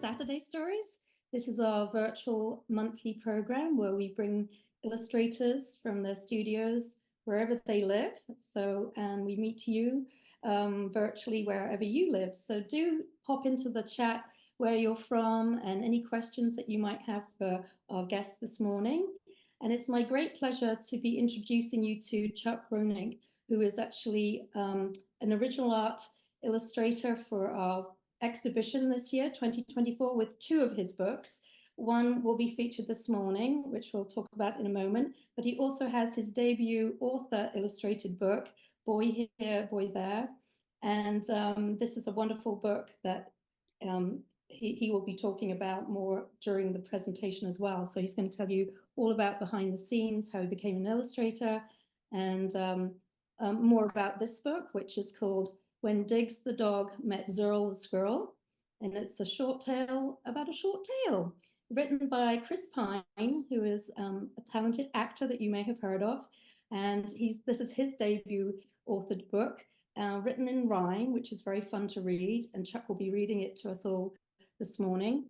Saturday Stories. This is our virtual monthly program where we bring illustrators from their studios wherever they live. And we meet you virtually wherever you live. So do pop into the chat where you're from and any questions that you might have for our guests this morning. And it's my great pleasure to be introducing you to Chuck Groenink, who is actually an original art illustrator for our exhibition this year, 2024, with two of his books. One will be featured this morning, which we'll talk about in a moment, but he also has his debut author illustrated book, Boy Here, Boy There. And this is a wonderful book that he will be talking about more during the presentation as well. So he's going to tell you all about behind the scenes, how he became an illustrator, and more about this book, which is called When Digz the Dog Met Zurl the Squirrel. And it's a short tale about a short tale, written by Chris Pine, who is a talented actor that you may have heard of. And this is his debut authored book, written in rhyme, which is very fun to read. And Chuck will be reading it to us all this morning.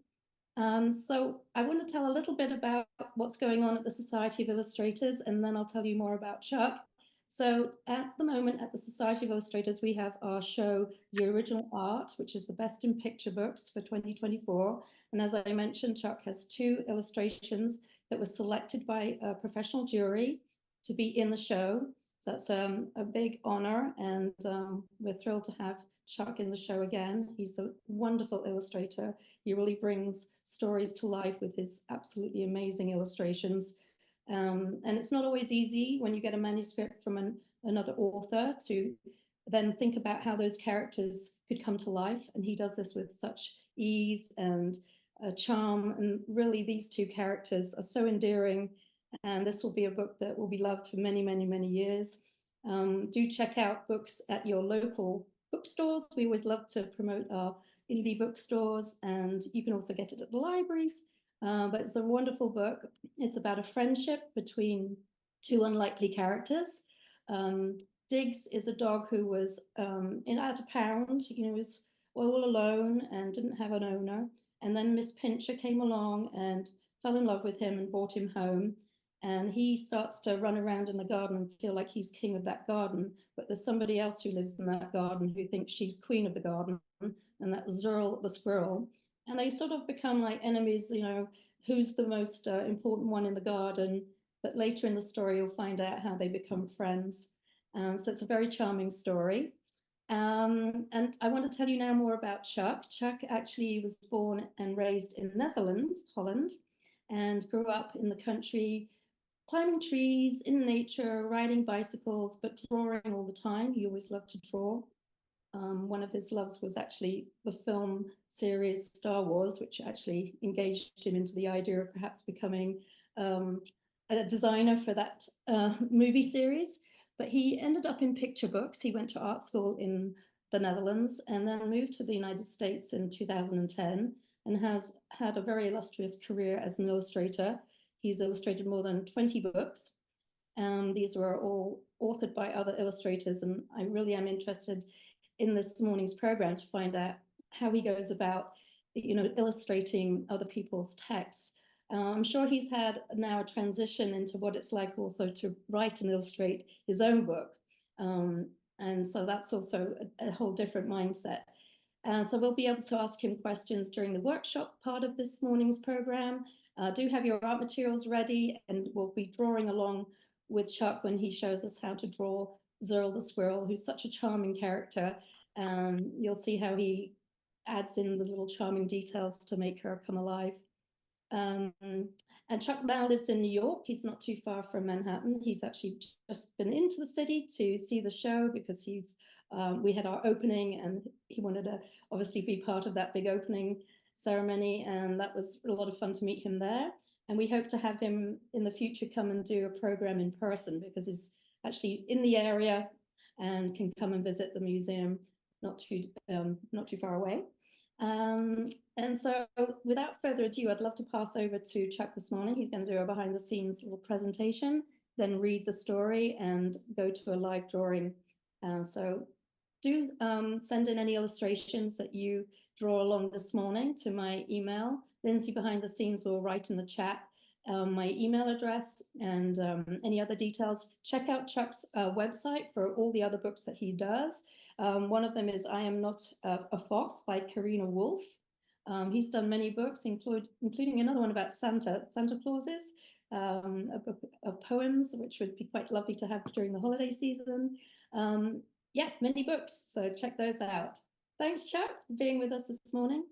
So I want to tell a little bit about what's going on at the Society of Illustrators, and then I'll tell you more about Chuck. So at the moment at the Society of Illustrators, we have our show, The Original Art, which is the best in picture books for 2024. And as I mentioned, Chuck has two illustrations that were selected by a professional jury to be in the show. So that's a big honor, and we're thrilled to have Chuck in the show again. He's a wonderful illustrator. He really brings stories to life with his absolutely amazing illustrations. And it's not always easy when you get a manuscript from another author to then think about how those characters could come to life. And he does this with such ease and charm. And really, these two characters are so endearing. And this will be a book that will be loved for many, many, many years. Do check out books at your local bookstores. We always love to promote our indie bookstores, and you can also get it at the libraries. But it's a wonderful book. It's about a friendship between two unlikely characters. Digz is a dog who was at a pound, was all alone and didn't have an owner. And then Miss Pincher came along and fell in love with him and brought him home. And he starts to run around in the garden and feel like he's king of that garden. But there's somebody else who lives in that garden who thinks she's queen of the garden, and that's Zurl the squirrel. And they sort of become like enemies, who's the most important one in the garden. But later in the story, you'll find out how they become friends. So it's a very charming story. And I want to tell you now more about Chuck. Chuck actually was born and raised in Netherlands, Holland, and grew up in the country, climbing trees, in nature, riding bicycles, but drawing all the time. He always loved to draw. One of his loves was actually the film series Star Wars, which actually engaged him into the idea of perhaps becoming a designer for that movie series. But he ended up in picture books. He went to art school in the Netherlands and then moved to the United States in 2010 and has had a very illustrious career as an illustrator. He's illustrated more than 20 books. These were all authored by other illustrators, and I really am interested in this morning's program to find out how he goes about, illustrating other people's texts. I'm sure he's had now a transition into what it's like also to write and illustrate his own book. And so that's also a whole different mindset. So we'll be able to ask him questions during the workshop part of this morning's program. Do have your art materials ready, and we'll be drawing along with Chuck when he shows us how to draw Zurl the squirrel, who's such a charming character. You'll see how he adds in the little charming details to make her come alive. And Chuck now lives in New York. He's not too far from Manhattan. He's actually just been into the city to see the show because we had our opening and he wanted to obviously be part of that big opening ceremony. And that was a lot of fun to meet him there. And we hope to have him in the future come and do a program in person because he's actually in the area and can come and visit the museum not too far away. And so without further ado, I'd love to pass over to Chuck this morning. He's going to do a behind the scenes little presentation, then read the story and go to a live drawing. So do send in any illustrations that you draw along this morning to my email. Lindsay behind the scenes will write in the chat my email address and any other details. Check out Chuck's website for all the other books that he does. One of them is I Am Not a Fox by Karina Wolf. He's done many books, including another one about Santa Clauses, of poems, which would be quite lovely to have during the holiday season. Yeah, many books, so check those out. Thanks, Chuck, for being with us this morning.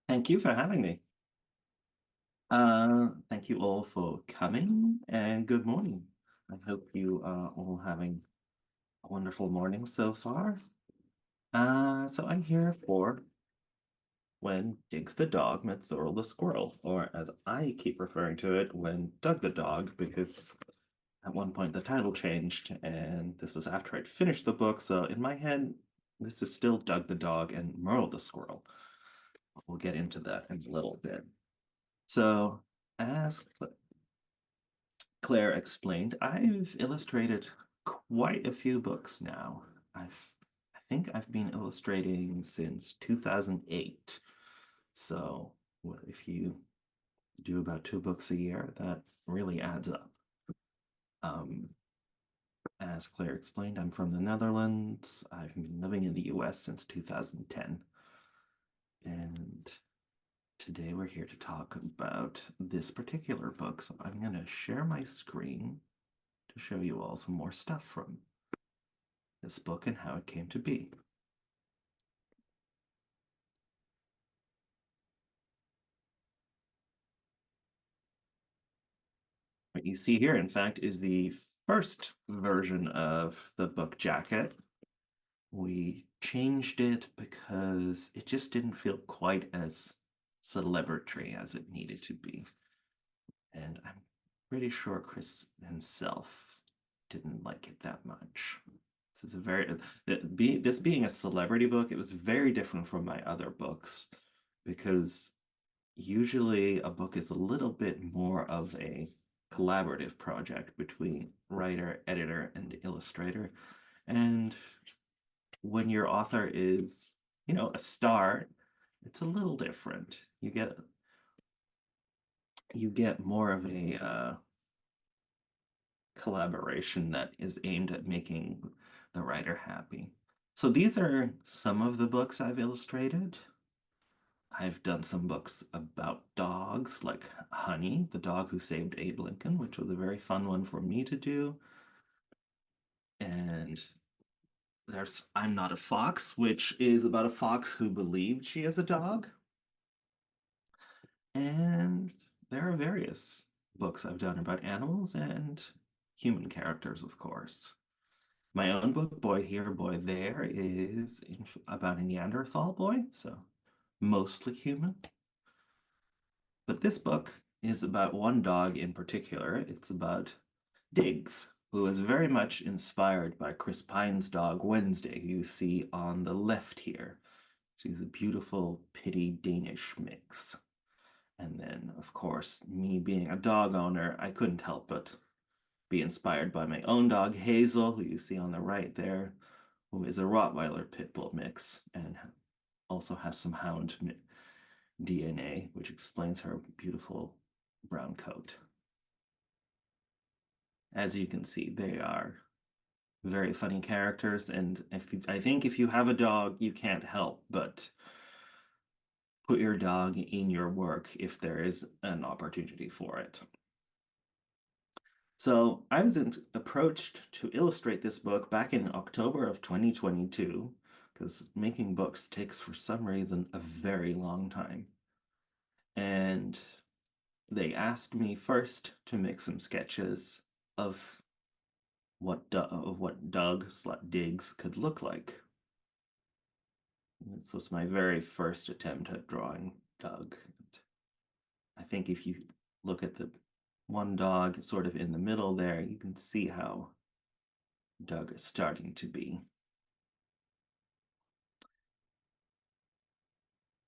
Thank you for having me. Thank you all for coming, and good morning. I hope you are all having a wonderful morning so far. So I'm here for when Digz the dog met Zurl the squirrel, or as I keep referring to it, when Doug the dog, because at one point the title changed, and this was after I'd finished the book, so in my head, this is still Doug the dog and Merle the squirrel. We'll get into that in a little bit. So, as Claire explained, I've illustrated quite a few books now. I think I've been illustrating since 2008. So, if you do about 2 books a year, that really adds up. As Claire explained, I'm from the Netherlands. I've been living in the US since 2010. And today we're here to talk about this particular book. So I'm going to share my screen to show you all some more stuff from this book and how it came to be. What you see here, in fact, is the first version of the book jacket. We changed it because it just didn't feel quite as celebratory as it needed to be. And I'm pretty sure Chris himself didn't like it that much. This is a very, this being a celebrity book, it was very different from my other books because usually a book is a little bit more of a collaborative project between writer, editor, and illustrator. And when your author is, you know, a star, it's a little different. You get more of a collaboration that is aimed at making the writer happy. So these are some of the books I've illustrated. I've done some books about dogs, like Honey, the dog who saved Abe Lincoln, which was a very fun one for me to do. And there's I'm Not a Fox, which is about a fox who believed she is a dog. And there are various books I've done about animals and human characters, of course. My own book, Boy Here, Boy There, is about a Neanderthal boy, so mostly human. But this book is about one dog in particular. It's about Digz, who is very much inspired by Chris Pine's dog, Wednesday, who you see on the left here. She's a beautiful, pitty Danish mix. And then, of course, me being a dog owner, I couldn't help but be inspired by my own dog, Hazel, who you see on the right there, who is a Rottweiler Pit Bull mix and also has some hound DNA, which explains her beautiful brown coat. As you can see, they are very funny characters, and I think if you have a dog, you can't help but put your dog in your work if there is an opportunity for it. So I was approached to illustrate this book back in October of 2022, because making books takes, for some reason, a very long time. And they asked me first to make some sketches of what Digz could look like. This was my very first attempt at drawing Doug. I think if you look at the one dog sort of in the middle there, you can see how Doug is starting to be.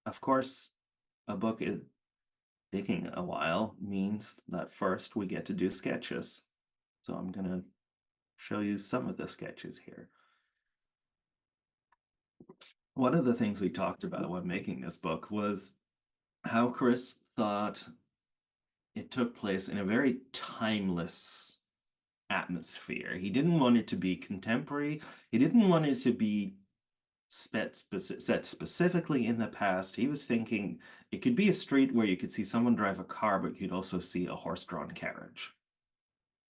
Of course, a book is taking a while means that first we get to do sketches. So I'm going to show you some of the sketches here. One of the things we talked about when making this book was how Chris thought it took place in a very timeless atmosphere. He didn't want it to be contemporary. He didn't want it to be set specifically in the past. He was thinking it could be a street where you could see someone drive a car, but you'd also see a horse-drawn carriage.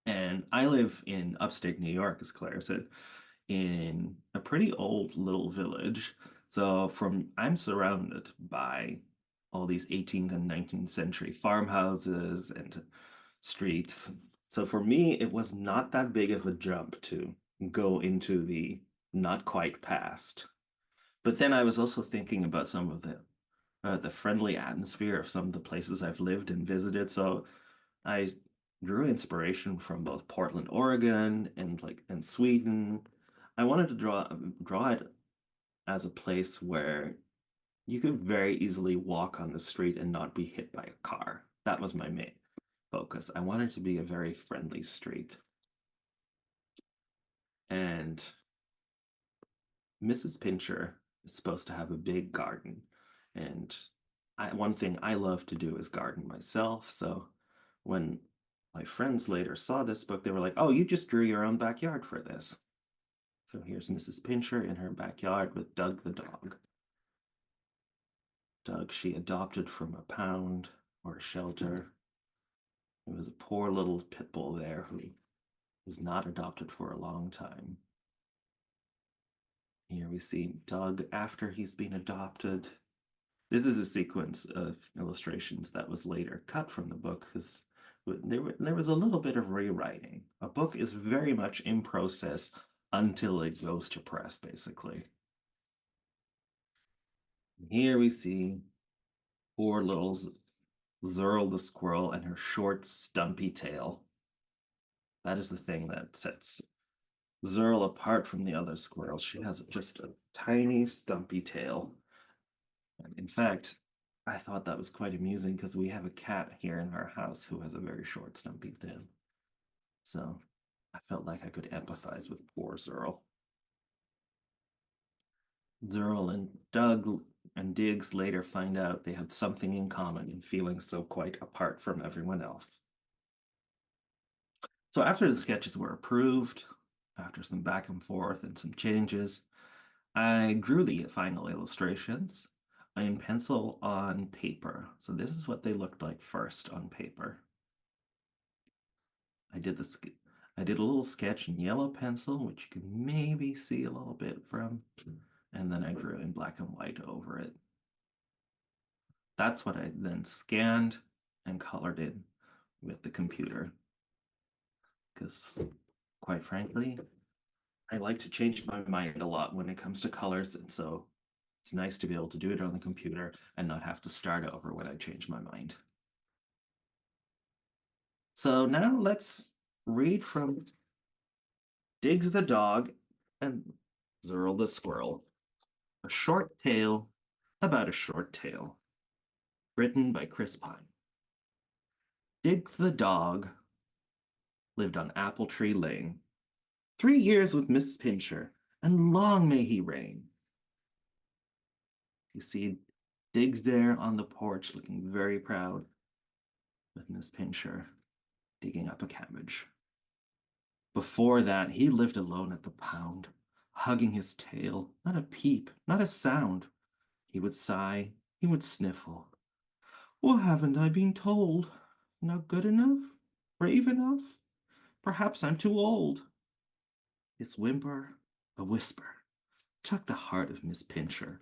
And I live in upstate New York, as Claire said, in a pretty old little village. So I'm surrounded by all these 18th and 19th century farmhouses and streets. So for me, it was not that big of a jump to go into the not quite past. But then I was also thinking about some of the friendly atmosphere of some of the places I've lived and visited. So I drew inspiration from both Portland, Oregon, and Sweden. I wanted to draw it as a place where you could very easily walk on the street and not be hit by a car. That was my main focus. I wanted to be a very friendly street. And Mrs. Pincher is supposed to have a big garden. And one thing I love to do is garden myself. So when my friends later saw this book, they were like, oh, you just drew your own backyard for this. So here's Mrs. Pincher in her backyard with Doug the dog. Doug she adopted from a pound or a shelter. It was a poor little pit bull there who was not adopted for a long time. Here we see Doug after he's been adopted. This is a sequence of illustrations that was later cut from the book because there was a little bit of rewriting. A book is very much in process until it goes to press, basically. Here we see poor little Zurl the squirrel and her short, stumpy tail. That is the thing that sets Zurl apart from the other squirrels. She has just a tiny, stumpy tail. And in fact, I thought that was quite amusing because we have a cat here in our house who has a very short, stumpy tail. So I felt like I could empathize with poor Zurl. Zurl and Doug and Digz later find out they have something in common in feeling so quite apart from everyone else. So after the sketches were approved, after some back and forth and some changes, I drew the final illustrations in pencil on paper. So this is what they looked like first on paper. I did a little sketch in yellow pencil, which you can maybe see a little bit from, and then I drew in black and white over it. That's what I then scanned and colored in with the computer. Because quite frankly, I like to change my mind a lot when it comes to colors, and so it's nice to be able to do it on the computer and not have to start over when I change my mind. So now let's read from Digz the dog and Zurl the squirrel. A short tale about a short tale. Written by Chris Pine. Digz the dog lived on Apple Tree Lane. 3 years with Miss Pincher, and long may he reign. You see Digz there on the porch looking very proud with Miss Pincher digging up a cabbage. Before that, he lived alone at the pound, hugging his tail, not a peep, not a sound. He would sigh, he would sniffle. What haven't I been told? Not good enough? Brave enough? Perhaps I'm too old. His whimper, a whisper, took the heart of Miss Pincher,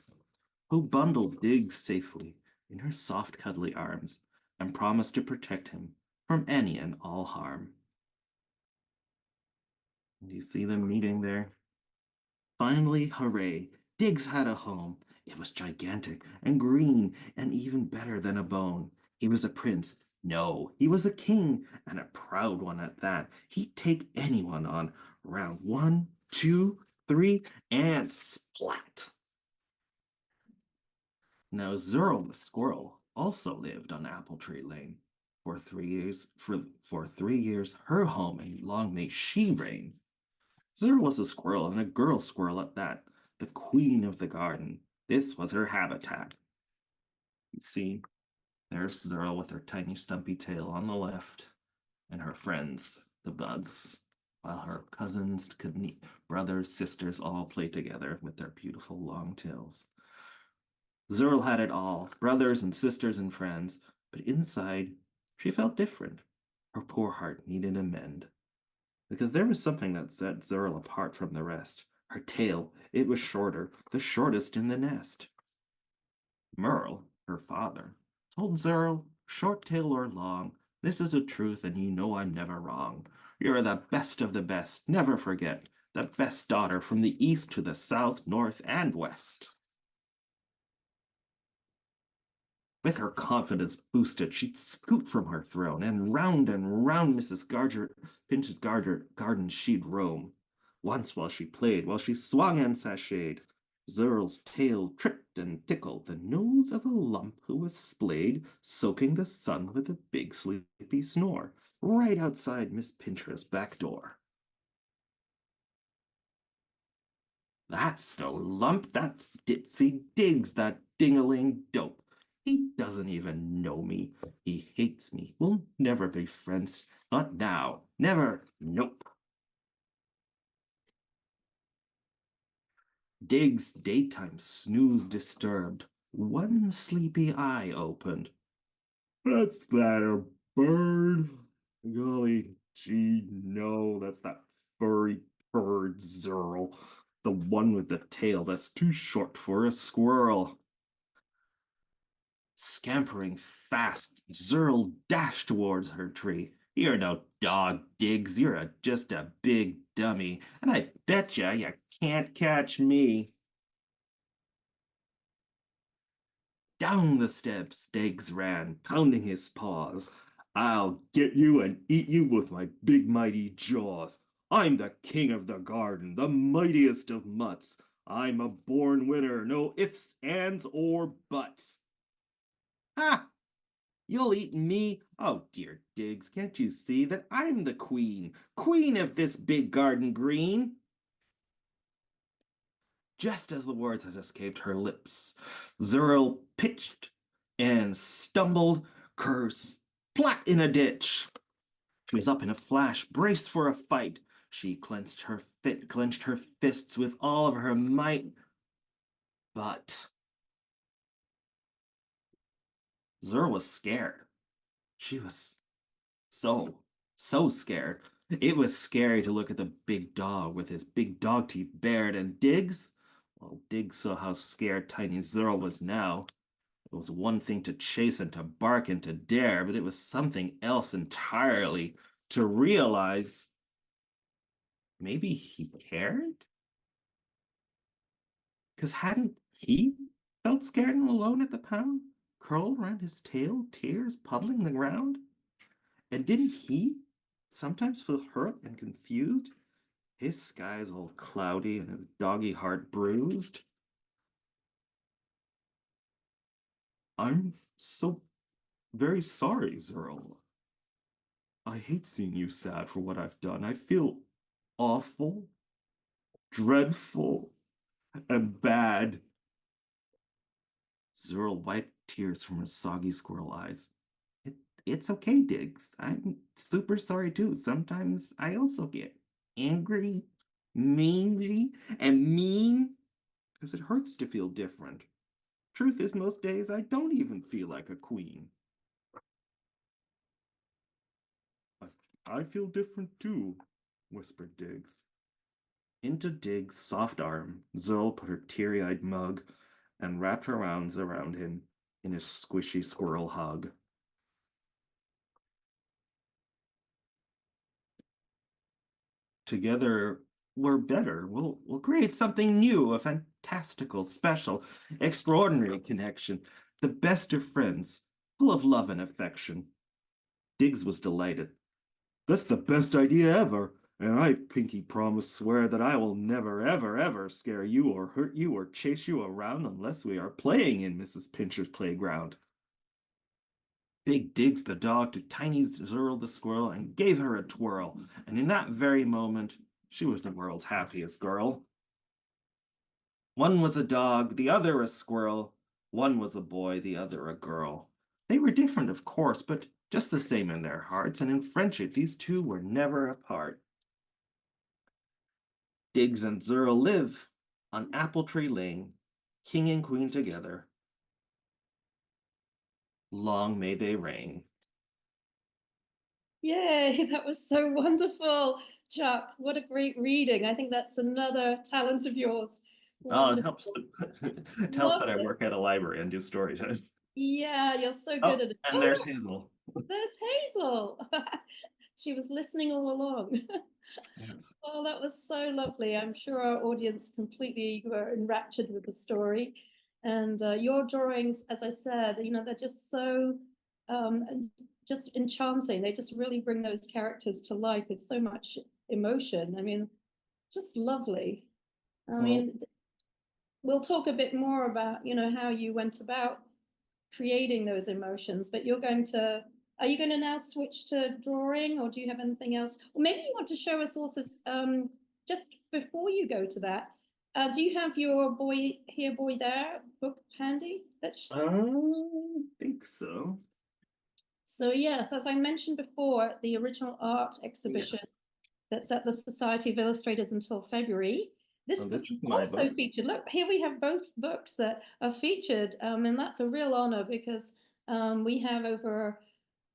who bundled Digz safely in her soft, cuddly arms and promised to protect him from any and all harm. And you see them meeting there? Finally, hooray, Digz had a home. It was gigantic and green and even better than a bone. He was a prince. No, he was a king, and a proud one at that. He'd take anyone on. Round 1, 2, 3, and splat. Now Zurl the squirrel also lived on Apple Tree Lane. For 3 years, for 3 years, her home, and long may she reign. Zurl was a squirrel, and a girl squirrel at that, the queen of the garden. This was her habitat. You see, there's Zurl with her tiny stumpy tail on the left, and her friends, the bugs, while her cousins, brothers, sisters all play together with their beautiful long tails. Zurl had it all, brothers and sisters and friends, but inside she felt different. Her poor heart needed a mend. Because there was something that set Zurl apart from the rest. Her tail, it was shorter, the shortest in the nest. Merle, her father, told Zurl, short tail or long, this is the truth and you know I'm never wrong. You're the best of the best, never forget, the best daughter from the east to the south, north, and west. With her confidence boosted, she'd scoot from her throne, and round Mrs. Pinch's garden she'd roam. Once while she played, while she swung and sashayed, Zurl's tail tripped and tickled the nose of a lump who was splayed, soaking the sun with a big sleepy snore, right outside Miss Pincher's back door. That's no lump, that's Ditzy Digz, that ding-a-ling dope. He doesn't even know me. He hates me. We'll never be friends. Not now. Never. Nope. Dig's daytime snooze disturbed. One sleepy eye opened. That's that a bird? Golly gee, no, that's that furry bird Zurl. The one with the tail that's too short for a squirrel. Scampering fast, Zurl dashed towards her tree. You're no dog, Digz. You're just a big dummy, and I betcha you can't catch me. Down the steps Digz ran, pounding his paws. I'll get you and eat you with my big mighty jaws. I'm the king of the garden, the mightiest of mutts. I'm a born winner, no ifs, ands, or buts. Ha! You'll eat me? Oh, dear Digz, can't you see that I'm the queen? Queen of this big garden green? Just as the words had escaped her lips, Zurl pitched and stumbled, curse, flat in a ditch. She was up in a flash, braced for a fight. She clenched her fists with all of her might. But Zurl was scared. She was so scared. It was scary to look at the big dog with his big dog teeth bared, and Digz, well, Digz saw how scared tiny Zurl was now. It was one thing to chase and to bark and to dare, but it was something else entirely to realize maybe he cared? Because hadn't he felt scared and alone at the pound, curled around his tail, tears puddling the ground? And didn't he sometimes feel hurt and confused? His sky's all cloudy and his doggy heart bruised. I'm so very sorry, Zurl. I hate seeing you sad for what I've done. I feel awful, dreadful, and bad. Zurl wiped tears from her soggy squirrel eyes. It's okay, Digz. I'm super sorry too. Sometimes I also get angry, meanly, and mean because it hurts to feel different. Truth is, most days I don't even feel like a queen. I feel different too, whispered Digz. Into Dig's soft arm, Zurl put her teary-eyed mug and wrapped her arms around him in a squishy squirrel hug. Together, we're better. We'll create something new, a fantastical, special, extraordinary connection, the best of friends, full of love and affection. Digz was delighted. That's the best idea ever, and I pinky promise swear that I will never, ever, ever scare you or hurt you or chase you around unless we are playing in Mrs. Pincher's playground. Big Digz the dog to tiny Zurl the squirrel and gave her a twirl, and in that very moment, she was the world's happiest girl. One was a dog, the other a squirrel. One was a boy, the other a girl. They were different, of course, but just the same in their hearts, and in friendship these two were never apart. Digz and Zurl live on Apple Tree Lane, king and queen together. Long may they reign. Yay, that was so wonderful, Chuck. What a great reading. I think that's another talent of yours. Oh, it Wonderful. helps. It helps Loved that I it. work at a library and do story time. Yeah, you're so good Oh, at it. and Oh, there's look, Hazel. there's Hazel. She was listening all along. Yes. Oh, that was so lovely. I'm sure our audience completely were enraptured with the story. And your drawings, as I said, they're just so just enchanting. They just really bring those characters to life with so much emotion. I mean, just lovely. I Well, mean, we'll talk a bit more about, how you went about creating those emotions, but are you going to now switch to drawing, or do you have anything else? Or maybe you want to show us also, just before you go to that, do you have your boy here, boy there book handy? I think so. So yes, as I mentioned before, the original art exhibition Yes. that's at the Society of Illustrators until February. This So book this is is my also book. featured. Look, here we have both books that are featured, and that's a real honor because we have over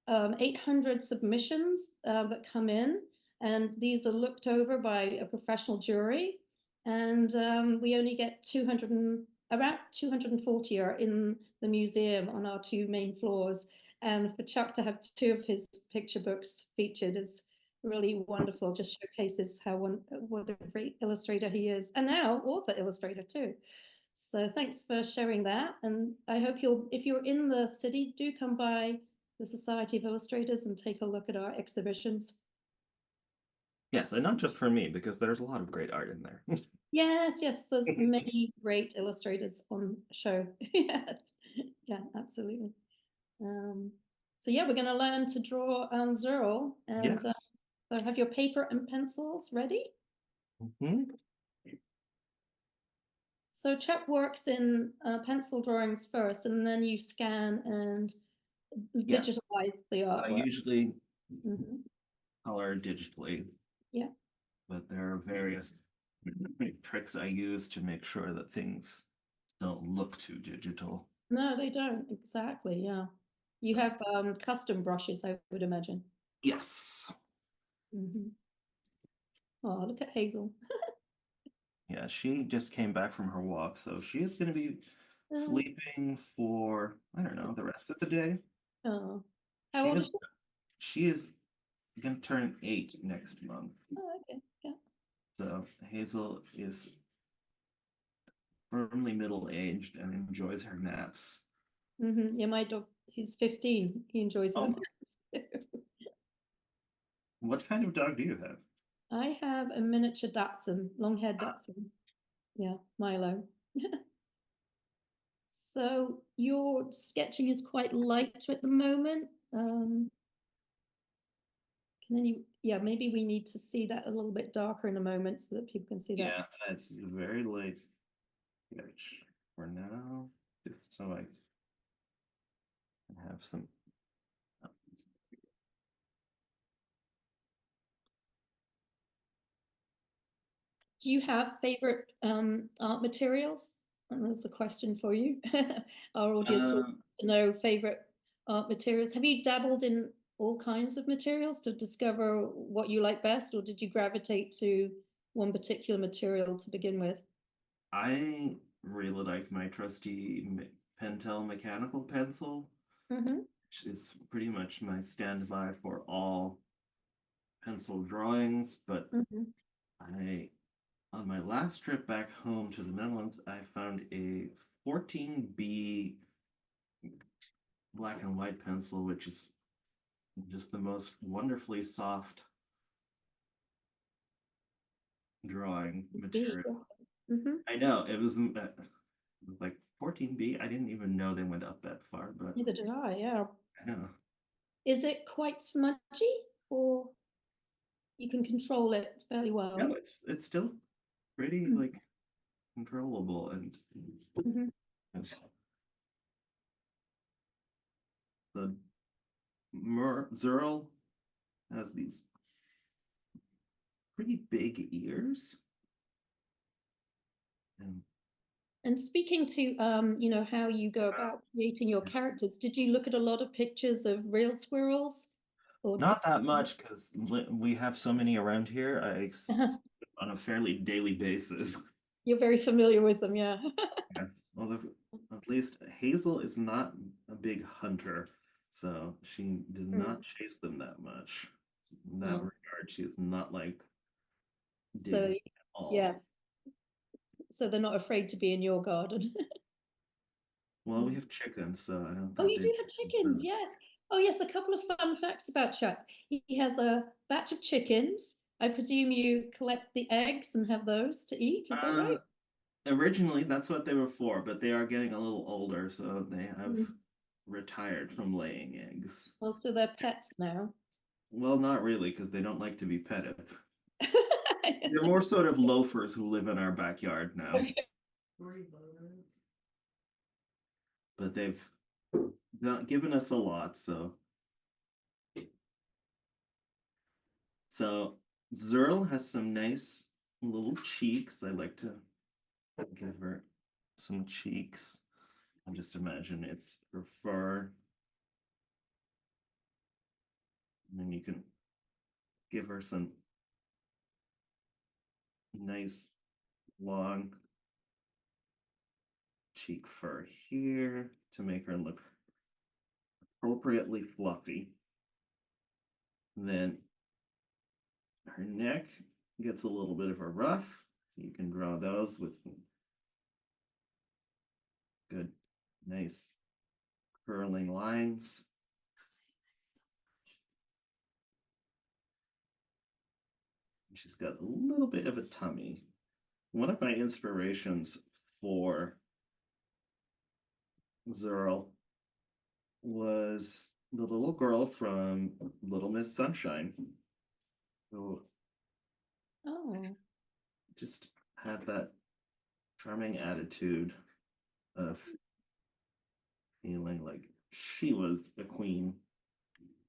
800 submissions that come in, and these are looked over by a professional jury, and we only get about 240 are in the museum on our two main floors. And for Chuck to have two of his picture books featured is really wonderful. Just showcases what a great illustrator he is, and now author illustrator too. So thanks for sharing that. And I hope if you're in the city, do come by the Society of Illustrators and take a look at our exhibitions. Yes, and not just for me, because there's a lot of great art in there. Yes, yes, there's many great illustrators on show. Yeah, yeah, absolutely. Um, so yeah, we're going to learn to draw Zurl, and Yes. so have your paper and pencils ready. Mhm. So Chuck works in pencil drawings first, and then you scan and Yes. digitalize the I artwork. usually Mhm. color digitally, Yeah. but there are various tricks I use to make sure that things don't look too digital. No, they don't. Exactly. Yeah. You So, have custom brushes, I would imagine. yes. Hmm. Oh, look at Hazel. Yeah, she just came back from her walk, so she is going to be Uh, sleeping for, I don't know, the rest of the day. oh, how She old is is she? she is going to turn 8 next month. Oh, okay. Yeah. So Hazel is firmly middle-aged and enjoys her naps. Yeah, my dog, he's 15. He enjoys his Oh, naps. what kind of dog do you have? I have a miniature Dachshund, long-haired Dachshund. Yeah, Milo. So your sketching is quite light at the moment. Yeah, maybe we need to see that a little bit darker in a moment so that people can see that. Yeah, it's very light sketch for now, just so I can have some. Do you have favorite art materials? And that's a question for you. Our audience wants Uh, to know favorite art materials. Have you dabbled in all kinds of materials to discover what you like best, or did you gravitate to one particular material to begin with? I really like my trusty Pentel mechanical pencil, Hmm. which is pretty much my standby for all pencil drawings. But Hmm. I, on my last trip back home to the Netherlands, I found a 14B black and white pencil, which is just the most wonderfully soft drawing material. Hmm. I know it wasn't that it was like 14B. I didn't even know they went up that far, but Neither did I, yeah. I know. Is it quite smudgy, or you can control it fairly No, well? it's still pretty Mm. like controllable and Mhm. the Zurl has these pretty big ears. And speaking to how you go about creating your characters, did you look at a lot of pictures of real squirrels? Or Not that much because we have so many around here. On a fairly daily basis. you're very familiar with them, yeah. Yes. Although at least Hazel is not a big hunter, so she does not chase them that much. In that Oh. regard, she is not like Digz So at all. yes, so they're not afraid to be in your garden. Well, we have chickens, so I don't Oh, think you they do have chickens, yes. Oh, yes, a couple of fun facts about Chuck. He has a batch of chickens. I presume you collect the eggs and have those to eat. Is that Uh, right? originally, that's what they were for, but they are getting a little older, so they have Mm. retired from laying eggs. Also, they're pets now. Well, not really, because they don't like to be petted. They're more sort of loafers who live in our backyard now. Okay. But they've given us a lot, so Zurl has some nice little cheeks. I like to give her some cheeks. I just imagine it's her fur. And then you can give her some nice long cheek fur here to make her look appropriately fluffy. And then her neck gets a little bit of a ruff, so you can draw those with good, nice curling lines. She's got a little bit of a tummy. One of my inspirations for Zurl was the little girl from Little Miss Sunshine, who Oh. just had that charming attitude of feeling like she was the queen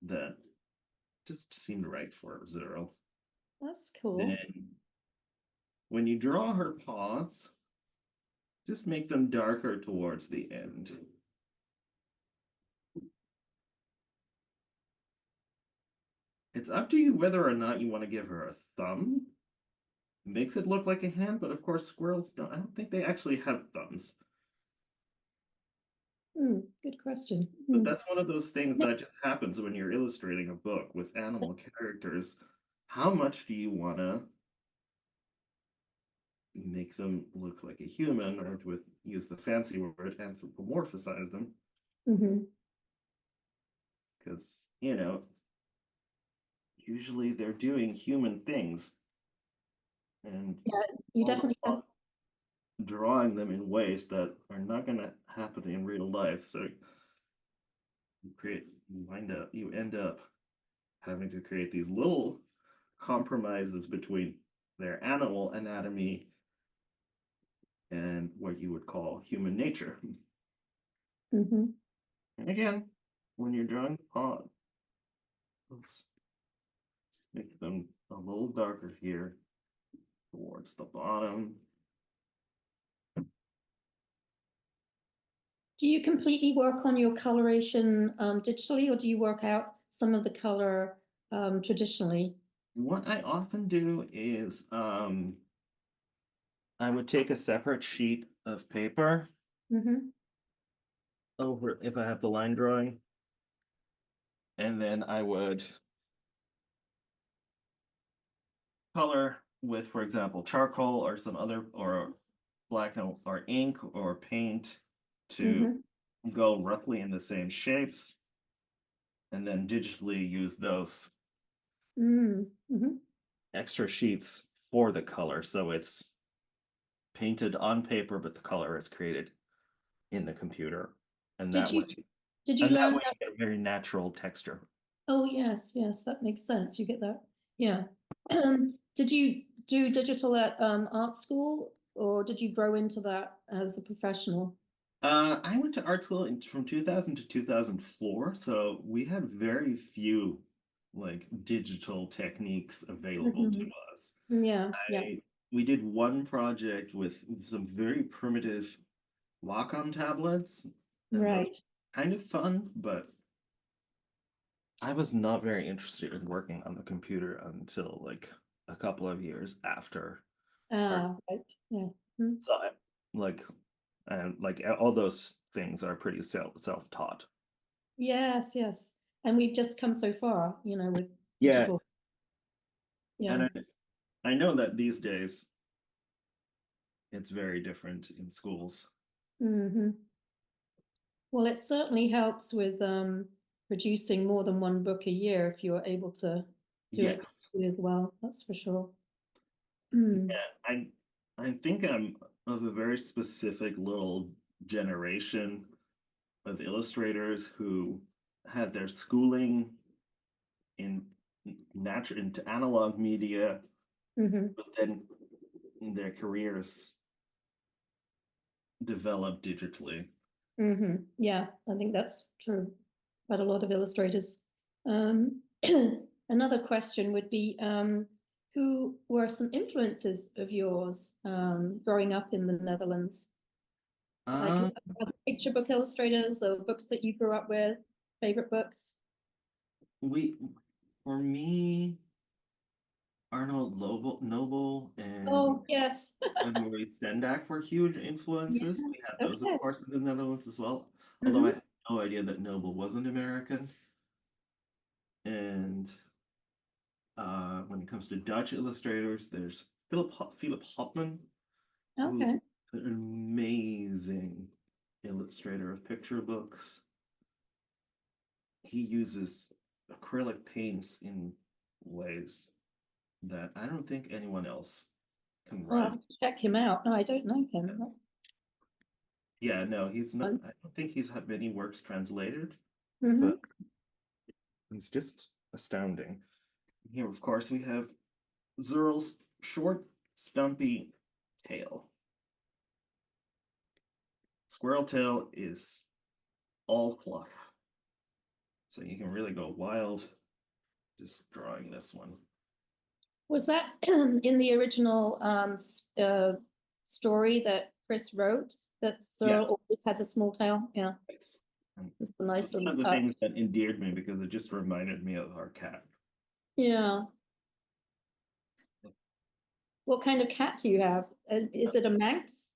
that just seemed right for Zurl. That's cool. Then when you draw her paws, just make them darker towards the end. It's up to you whether or not you want to give her a thumb. Makes it look like a hand, but of course squirrels don't. I don't think they actually have thumbs. Good question. But that's one of those things that just happens when you're illustrating a book with animal characters. How much do you want to make them look like a human, or to use the fancy word, anthropomorphize them? Mm-hmm. Because, usually they're doing human things. And Yeah, you definitely have. drawing them in ways that are not going to happen in real life. So you end up having to create these little compromises between their animal anatomy and what you would call human nature. Mm-hmm. And again, when you're drawing paws, let's make them a little darker here towards the bottom. Do you completely work on your coloration digitally, or do you work out some of the color traditionally? What I often do is I would take a separate sheet of paper Mm-hmm. over if I have the line drawing, and then I would color with, for example, charcoal or some other, or black or ink or paint to Mm-hmm. go roughly in the same shapes, and then digitally use those Mm-hmm. extra sheets for the color. So it's painted on paper, but the color is created in the computer. And Did that you way, did you and that learn way that? you get a very natural texture. Oh yes, yes, that makes sense. You get that. Yeah. Did you do digital at art school? or did you grow into that as a professional? I went to art school from 2000 to 2004, so we had very few like digital techniques available to Mhm. us. Yeah, yeah, We did one project with some very primitive Wacom tablets, and those right. were kind of fun, but I was not very interested in working on the computer until like a couple of years after art. Ah, right. Yeah. Mm. So I, like, and like all those things are pretty self-taught. Yes, yes. And we've just come so far, with Yeah, digital. Yeah. and I know that these days it's very different in schools. Hmm. Well, it certainly helps with producing more than one book a year if you're able to do it Yes. as well. That's for sure. Mm. Yeah, I think I'm of a very specific little generation of illustrators who had their schooling in natural into analog media, Hmm. but then their careers developed digitally. Hmm. Yeah, I think that's true. Quite a lot of illustrators. Um, another question would be, who were some influences of yours growing up in the Netherlands? Like Um, picture book illustrators or books that you grew up with, favorite books? we for me, Arnold Noble and Oh, yes. Marie Sendak were huge influences. Yeah. We had those, of Okay. course, in the Netherlands as well. Although I Hmm. had no idea that Noble wasn't American. And when it comes to Dutch illustrators, there's Philip Hopman, who's Okay. an amazing illustrator of picture books. He uses acrylic paints in ways that I don't think anyone else can I'll rival. have to check him out. No, I don't know him. That's Yeah, no, he's not. fun. I don't think he's had many works translated, but Hmm. he's just astounding. Here, of course, we have Zurl's short, stumpy tail. Squirrel tail is all fluff, so you can really go wild just drawing this one. Was that in the original story that Chris wrote that Yeah, Zurl always had the small tail? Yeah, it's, um, it's a it's nice one little of the touch. things that endeared me because it just reminded me of our cat. Yeah. What kind of cat do you have? Is it a Manx?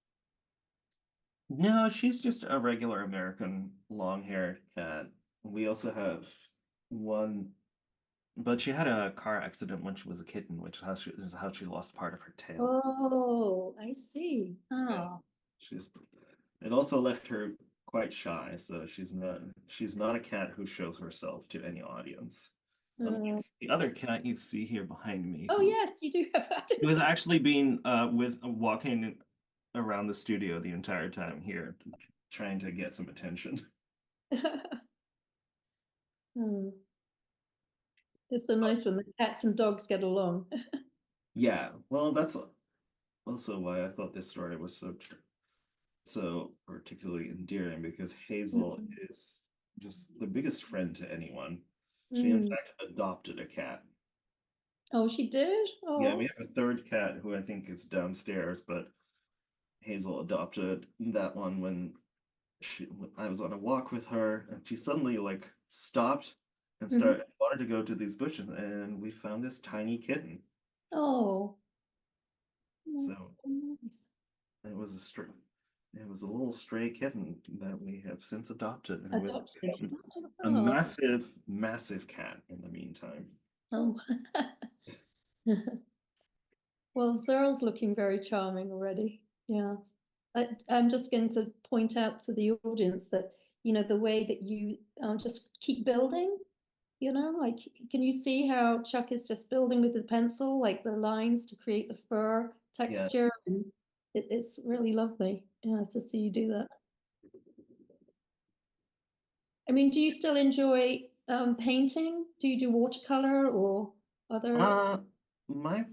No, she's just a regular American long-haired cat. We also have one, but she had a car accident when she was a kitten, which is how she lost part of her tail. Oh, I see. Yeah, Oh. she's. It also left her quite shy, so she's not a cat who shows herself to any audience. Uh, Unlike the other cat you see here behind me, oh, yes, you do have who has that. actually been with walking around the studio the entire time here, trying to get some attention. Hmm. It's so nice when the cats and dogs get along. Yeah, well, that's also why I thought this story was so particularly endearing because Hazel Mm. is just the biggest friend to anyone. She in Mm. fact adopted a cat. Oh, she did? Yeah, we Oh. have a third cat who I think is downstairs, but Hazel adopted that one when I was on a walk with her, and she suddenly like stopped and Mhm. wanted to go to these bushes, and we found this tiny kitten. Oh, So that's so nice. it was a little stray kitten that we have since adopted, and it has Adopted. become a Oh, massive cat in the meantime. oh. Well, Zerl's looking very charming already. Yeah. I'm just going to point out to the audience that, the way that you just keep building, like, can you see how Chuck is just building with the pencil, like the lines to create the fur Yeah. texture? And it's really lovely, yeah, to see you do that. I mean, do you still enjoy painting? Do you do watercolor or other? Uh, my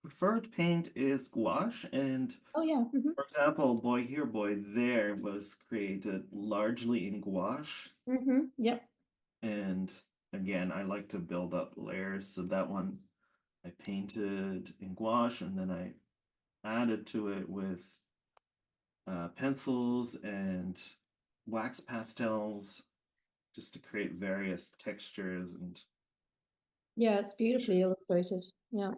preferred paint is gouache, and Oh yeah. for example, Boy Here, Boy There was created largely in gouache. Yep. And again, I like to build up layers. So that one I painted in gouache and then I added to it with pencils and wax pastels just to create various textures and Yeah, it's beautifully illustrated. Yeah.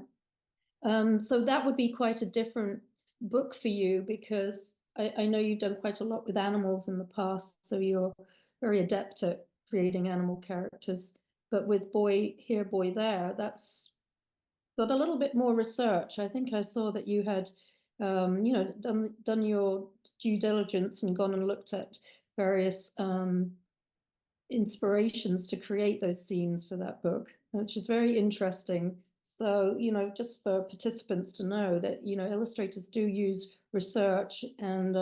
So that would be quite a different book for you because I know you've done quite a lot with animals in the past, so you're very adept at creating animal characters. But with Boy Here, Boy There, that's got a little bit more research. I think I saw that you had, done your due diligence and gone and looked at various inspirations to create those scenes for that book, which is very interesting. So, just for participants to know that, illustrators do use research, and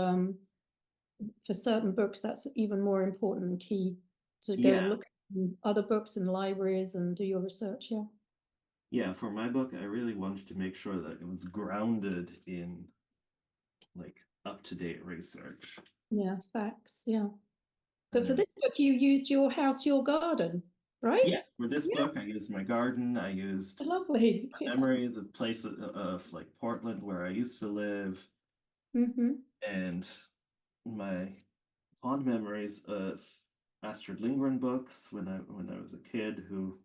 for certain books, that's even more important and key to go and yeah. look at other books in libraries and do your research. Yeah. Yeah, for my book, I really wanted to make sure that it was grounded in like up-to-date research. Yeah, facts. Yeah. But for And this book, you used your house, your garden, right? yeah, for this Yeah, book, I used my garden, I used lovely. Yeah. memories of places of like Portland where I used to live, Hmm. and my fond memories of Astrid Lindgren books when I was a kid, who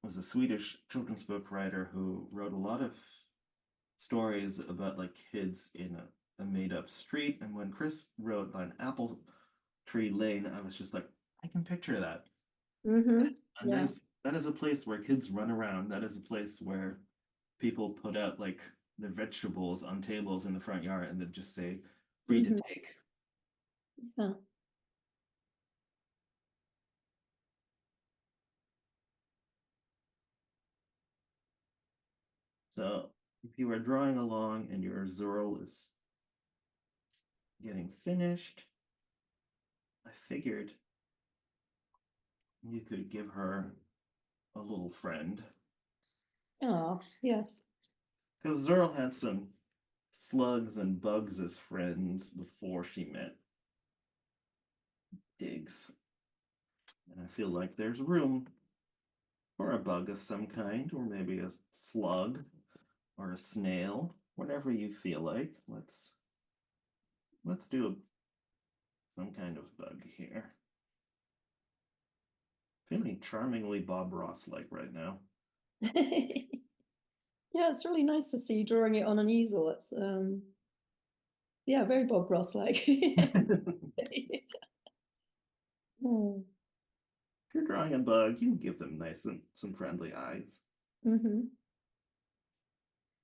was a Swedish children's book writer who wrote a lot of stories about like kids in a made-up street. And when Chris wrote on Apple Tree Lane, I was just like, I can picture that. A Yeah. nice that is a place where kids run around. That is a place where people put out like their vegetables on tables in the front yard and then just say free to Hmm. take. Yeah. So if you are drawing along and your Zurl is getting finished, I figured you could give her a little friend. Oh, yes. Because Zurl had some slugs and bugs as friends before she met Digz. And I feel like there's room for a bug of some kind, or maybe a slug or a snail, whatever you feel like. Let's do some kind of bug here. Feeling charmingly Bob Ross like right now. Yeah, it's really nice to see you drawing it on an easel. It's yeah, very Bob Ross like. Oh. If you're drawing a bug, you can give them nice and some friendly eyes. Hmm.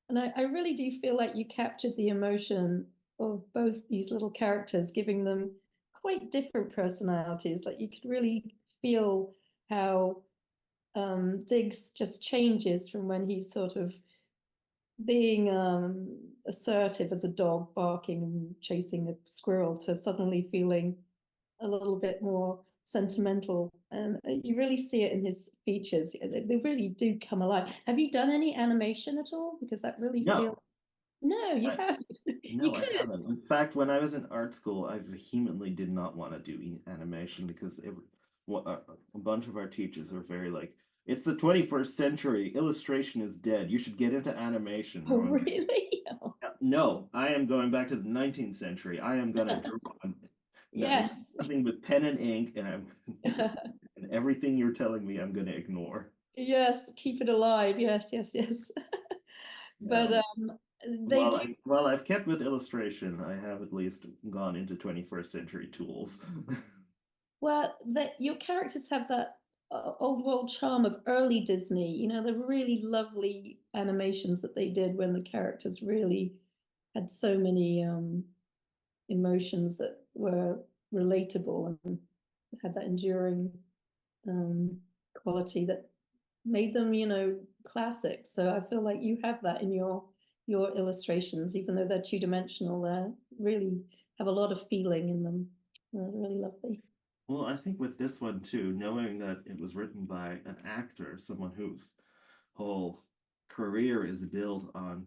And I really do feel like you captured the emotion of both these little characters, giving them quite different personalities. Like you could really feel how Diggs just changes from when he's sort of being assertive as a dog barking and chasing a squirrel to suddenly feeling a little bit more sentimental. And you really see it in his features. They really do come alive. Have you done any animation at all? Because that really feels. No, No, you I, haven't. You no, I could. haven't. In fact, when I was in art school, I vehemently did not want to do animation because a bunch of our teachers were very like, it's the 21st century. Illustration is dead. You should get into animation. Oh, And I was like, really? Oh. no, I am going back to the 19th century. I am going to draw Yes. nothing with pen and ink, and and everything you're telling me, I'm going to ignore. Yes, keep it alive. Yes, yes, yes. But Um, they do. while I've kept with illustration, I have at least gone into 21st century tools. Well, that your characters have that old world charm of early Disney. The really lovely animations that they did when the characters really had so many emotions that were relatable and had that enduring um, quality that made them, classics. So I feel like you have that in your illustrations, even though they're two-dimensional. They really have a lot of feeling in them. They're really lovely. Well, I think with this one too, knowing that it was written by an actor, someone whose whole career is built on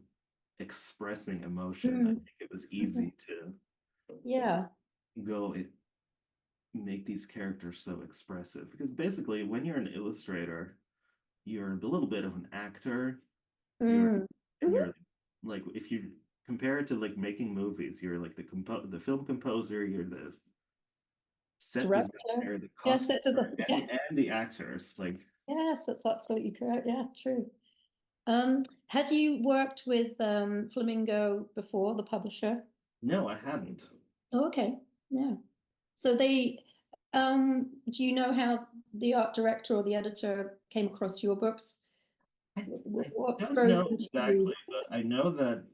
expressing emotion, I Mm, think it was mhm. easy to Yeah. go and make these characters so expressive. Because basically, when you're an illustrator, you're a little bit of an actor. You're Mm. and Mhm. you're like if you compare it to like making movies, you're like the film composer, you're the set Director. designer, the Yes, costumer, yeah. and the actors. Like, Yes, that's absolutely correct. Yeah, true. Had you worked with Flamingo before, the publisher? no, I hadn't. Oh, okay. Yeah. So do you know how the art director or the editor came across your books? I What don't drove know them to exactly, you? but I know that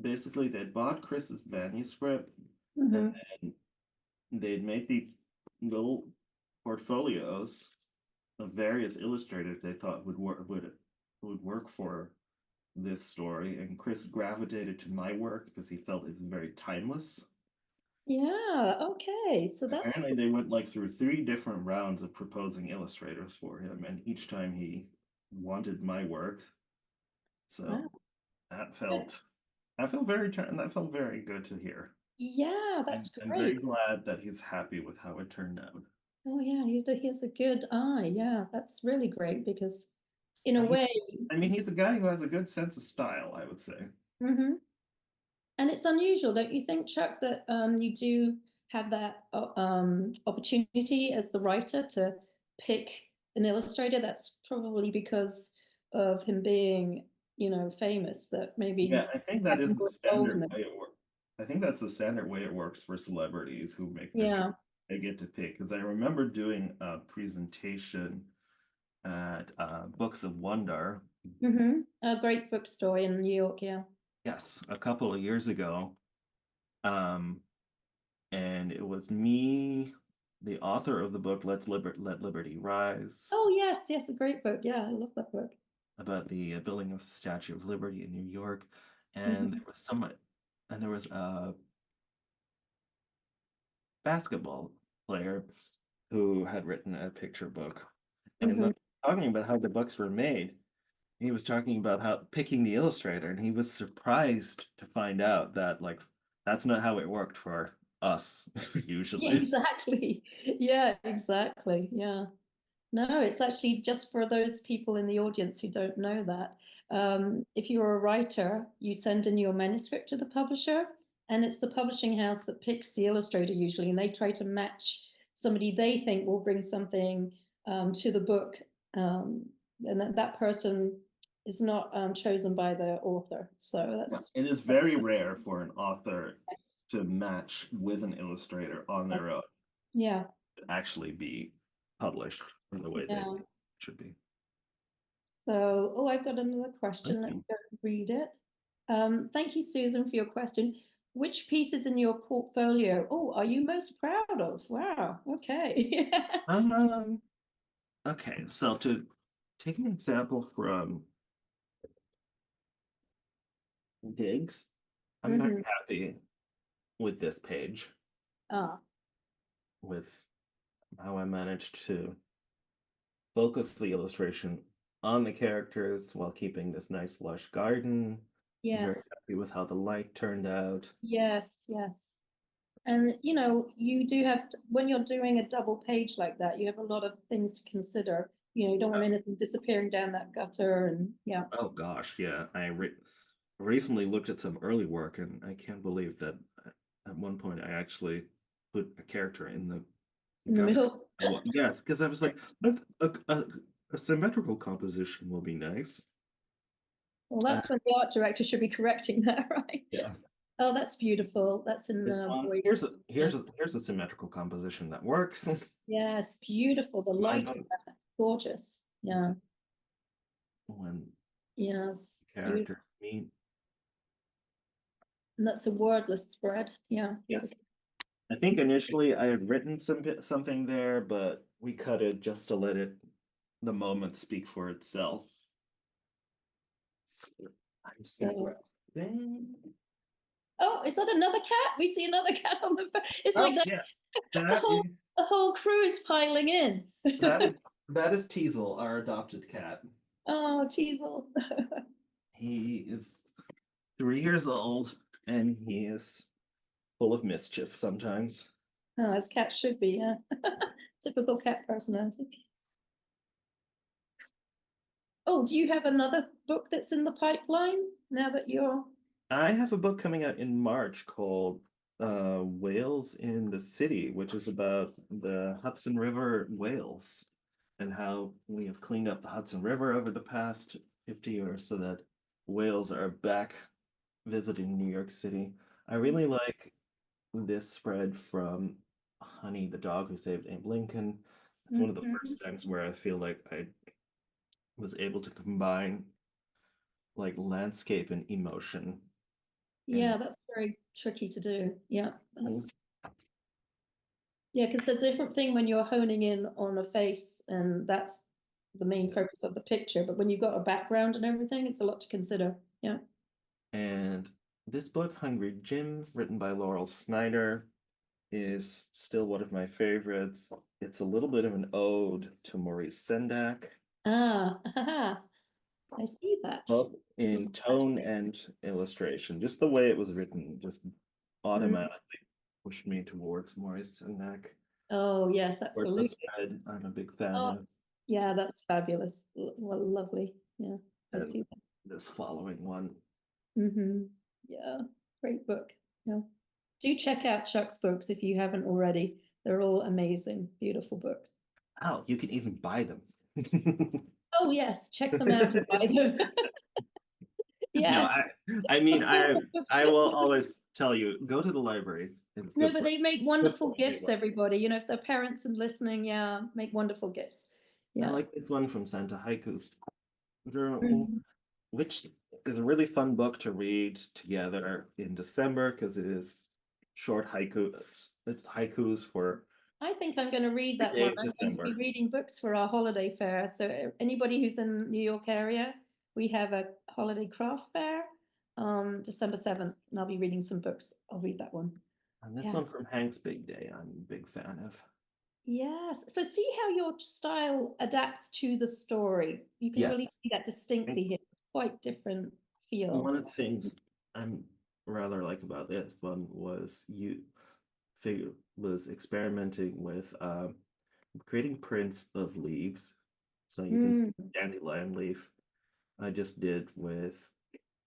basically they bought Chris's manuscript and Hmm. then they'd make these little portfolios of various illustrators they thought would work for this story, and Chris gravitated to my work because he felt it was very timeless. Yeah, okay. So that's Apparently, they went like through three different rounds of proposing illustrators for him, and each time he wanted my work. wow. So that felt very good to hear. Yeah, And that's I'm very great. glad that he's happy with how it turned out. Oh yeah, he has a good eye. Yeah, that's really great because in a He, way, I mean, he's a guy who has a good sense of style, I would say. mhm. And it's unusual, don't you think, Chuck, that you do have that opportunity as the writer to pick an illustrator? That's probably because of him being, famous, that Yeah, maybe I think you that have is the more standard involvement. way it works. I think that's the standard way it works for celebrities who make their choice. Yeah. They get to pick. Because I remember doing a presentation at Books of Wonder, Mm-hmm. A great bookstore in New York. Yeah. yes, a couple of years ago. Um, and it was me, the author of the book Let Liberty Rise, Oh, yes. Yes. A great book. Yeah. I love that book. about the building of the Statue of Liberty in New York. And Hmm. there was a basketball player who had written a picture book. And when Hmm. talking about how the books were made, he was talking about how picking the illustrator, and he was surprised to find out that like that's not how it worked for us Yeah, usually. exactly. Yeah, exactly. Yeah. No, it's actually just for those people in the audience who don't know that. If you're a writer, you send in your manuscript to the publisher, and it's the publishing house that picks the illustrator usually, and they try to match somebody they think will bring something to the book. Um, and that person is not chosen by the author. So Yeah, that's, it is very rare for an author that's to match with an illustrator on their own yeah, to actually be published in the way they yeah. think it should be. So, oh, I've got another Thank question. Let me you. go read it. Thank you, Susan, for your question. Which pieces in your portfolio, oh, are you most proud of? Wow. Okay. Um, okay, so to take an example from Digz, I'm very Hmm. happy with this page, Ah, with how I managed to focus the illustration on the characters while keeping this nice lush garden. I'm very yes, happy with how the light turned out. yes, yes. And you do have when you're doing a double page like that, you have a lot of things to consider. You don't want anything disappearing down that gutter, and yeah. Oh gosh, yeah. Recently looked at some early work, and I can't believe that at one point I actually put a character in the In the gutter. middle. Well, yes, because I was like, a symmetrical composition will be nice. Well, Uh, that's when the art director should be correcting that, right? yes. Oh, that's beautiful. That's in It's the boy. Yeah. here's a symmetrical composition that works. Yes, beautiful. The My light in book, that, gorgeous. Yeah. when Yes, beautiful. characters meet. And that's a wordless spread. Yeah, Yes. beautiful. I think initially I had written something there, but we cut it just to let the moment speak for itself. So I'm just gonna So, grab that. oh, is that another cat? We see another cat on the. It's Oh like yeah, the that is whole the whole crew is piling in. that is that is Teasel, our adopted cat. Oh, Teasel. He is 3 years old and he is full of mischief sometimes. Oh, as cats should be, yeah. Typical cat personality. Oh, do you have another book that's in the pipeline now that you're... I have a book coming out in March called Whales in the City, which is about the Hudson River whales and how we have cleaned up the Hudson River over the past 50 years so that whales are back visiting New York City. I really like this spread from Honey, the Dog Who Saved Abe Lincoln. It's one of the Mhm. first times where I feel like I was able to combine like landscape and emotion. And Yeah, that's very tricky to do. Yeah, mm, that's yeah, because it's a different thing when you're honing in on a face and that's the main yeah. focus of the picture. But when you've got a background and everything, it's a lot to consider. Yeah. And this book, Hungry Jim, written by Laurel Snyder, is still one of my favorites. It's a little bit of an ode to Maurice Sendak, Ah, I see that. both in tone and illustration. Just the way it was written just Mm. automatically pushed me towards Maurice Sendak. Oh, yes, Or the absolutely. spread, I'm a big fan Oh, of. yeah, that's fabulous. Well, lovely. Yeah, I And see that. this following one. Yeah, great book. Yeah. Do check out Chuck's books if you haven't already. They're all amazing, beautiful books. Oh, you can even buy them. Oh, yes, check them out and buy them. No, Yes. I mean, I will always tell you, go to the library. It's No, good but for they make good wonderful for gifts, everyone. everybody. You know, if their parents are listening, yeah, make wonderful gifts. I Yeah. like this one from Santa Haikus Journal, Mhm. which is a really fun book to read together in December because it is short haiku. It's haikus for I think I'm going to read the that day one. of I'm going to be December. reading books for our holiday fair. So anybody who's in New York area, we have a holiday craft fair on December 7th, and I'll be reading some books. I'll read that one. And this Yeah. one from Hank's Big Day, I'm a big fan of. Yes. So see how your style adapts to the story. You can really Yes. see that distinctly here. It's quite different feel. One of the things I'm rather like about this one was you figure was experimenting with creating prints of leaves. So you can see Mm. dandelion leaf. I just did with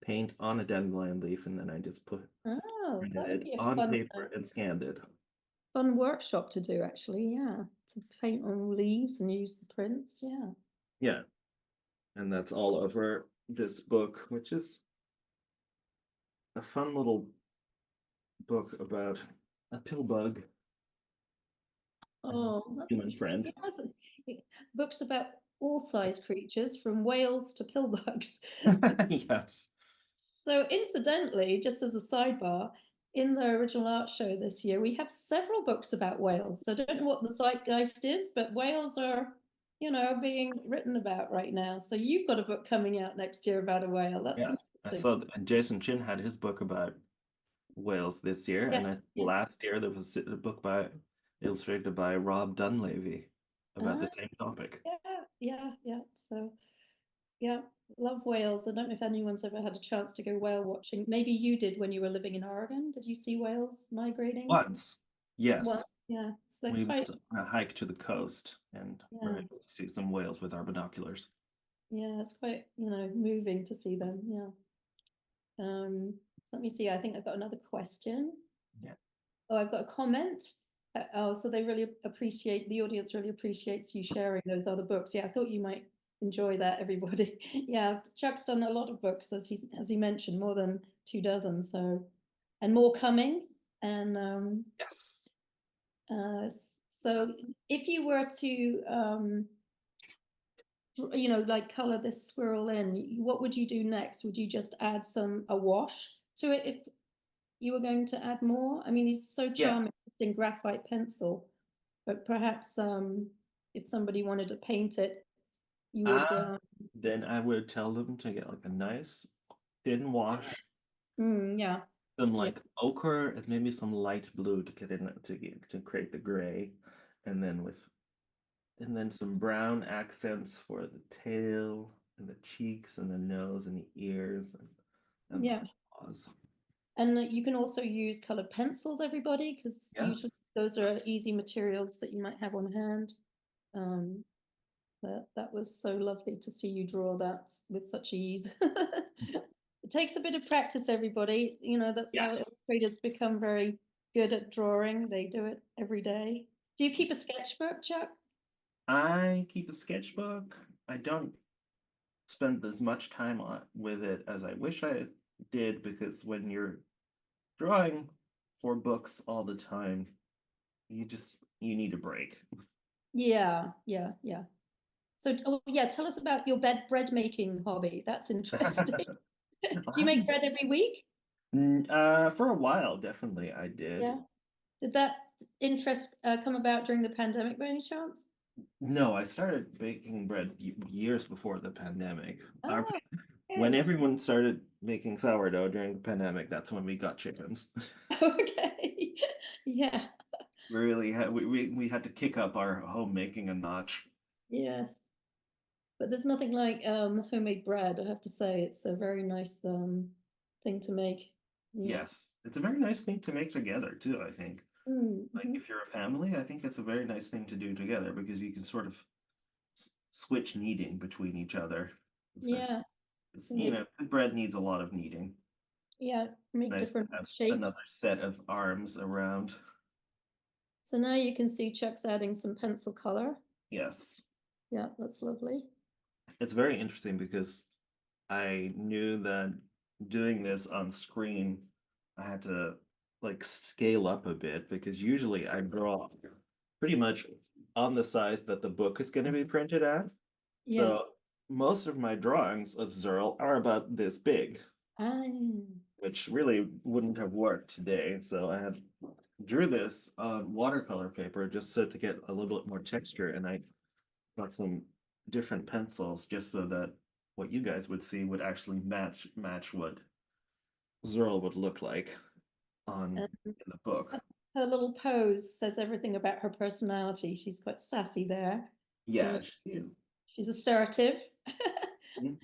paint on a dandelion leaf and then I just Oh, printed that would it be a on fun paper and scanned it. fun workshop to do actually. Yeah. To paint on leaves and use the prints. Yeah. Yeah. And that's all over this book, which is a fun little book about a pill bug and Oh, a that's human friend. yeah. Books about all size creatures, from whales to pillbugs. Yes. So, incidentally, just as a sidebar, in the original art show this year, we have several books about whales. So, I don't know what the zeitgeist is, but whales are, being written about right now. So, you've got a book coming out next year about a whale. That's Yeah. I interesting. saw Jason Chin had his book about whales this year, Yeah. and Yes. last year there was a book illustrated by Rob Dunleavy about the Ah, same topic. yeah. Yeah. Yeah. So, yeah, love whales. I don't know if anyone's ever had a chance to go whale watching. Maybe you did when you were living in Oregon. Did you see whales migrating? Once, Well, yes, yeah, so they're we quite, went on a hike to the coast and were yeah, able to see some whales with our binoculars. yeah, it's quite, moving to see them. Yeah. So let me see. I think I've got another question. Yeah. Oh, I've got a comment. Oh, so they really appreciate, the audience really appreciates you sharing those other books. Yeah, I thought you might enjoy that, everybody. Yeah, Chuck's done a lot of books, as he mentioned, more than 2 dozen. So, and more coming. And Yes. uh, so, if you were to, like color this squirrel in, what would you do next? Would you just add a wash to it if you were going to add more? I mean, he's so Yeah. charming in graphite pencil, but perhaps if somebody wanted to paint it, you would. Then I would tell them to get like a nice thin wash, Yeah, some yeah. like ochre and maybe some light blue to to create the gray, and then some brown accents for the tail. and the cheeks and the nose and the ears and Yeah. the paws. And you can also use colored pencils, everybody, because usually Yes. those are easy materials that you might have on hand. But that was so lovely to see you draw that with such ease. It takes a bit of practice, everybody. You know, that's how Yes. illustrators become very good at drawing. They do it every day. Do you keep a sketchbook, Chuck? I keep a sketchbook. I don't spend as much time on with it as I wish I did because when you're drawing for books all the time, you need a break. Yeah, yeah, yeah. So, oh, yeah, tell us about your bread making hobby. That's interesting. Do you make bread every week? For a while, definitely I did. Yeah. Did that interest come about during the pandemic by any chance? No, I started baking bread years before the pandemic. Oh, When okay. everyone started making sourdough during the pandemic, that's when we got chickens. Okay. Yeah. We had to kick up our homemaking a notch. Yes. But there's nothing like homemade bread, I have to say. It's a very nice thing to make. Yeah. Yes, it's a very nice thing to make together too, I think. Like Mm-hmm. if you're a family, I think it's a very nice thing to do together because you can sort of switch kneading between each other. Yeah. Essentially, And bread needs a lot of kneading. yeah, make Nice to different have another shapes. set of arms around. So now you can see Chuck's adding some pencil color. Yes, Yeah, that's lovely. it's very interesting because I knew that doing this on screen, I had to like scale up a bit because usually I draw pretty much on the size that the book is going to be printed at. Yes. So most of my drawings of Zurl are about this big, Ah, which really wouldn't have worked today. So I had drew this on watercolor paper just so to get a little bit more texture, and I got some different pencils just so that what you guys would see would actually match what Zurl would look like on and in the book. her little pose says everything about her personality. She's quite sassy there. And Yeah, she is. she's assertive. Mhm.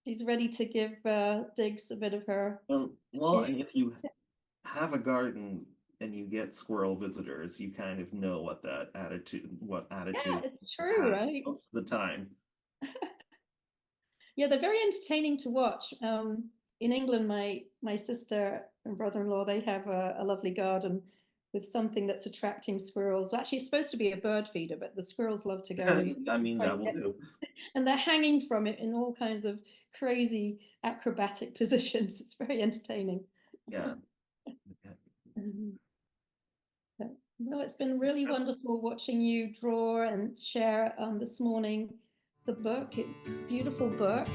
She's ready to give Digz a bit of her Well, chew. and if you have a garden and you get squirrel visitors, you kind of know what Yeah, attitude it's to true, have right? most of the time. Yeah, they're very entertaining to watch. In England, my sister and brother-in-law, they have a lovely garden with something that's attracting squirrels. Well, actually, it's supposed to be a bird feeder, but the squirrels love to go and I mean, try and that will get do. this. And they're hanging from it in all kinds of crazy acrobatic positions. It's very entertaining. Yeah. Um, No, it's been really wonderful watching you draw and share this morning the book. It's a beautiful book.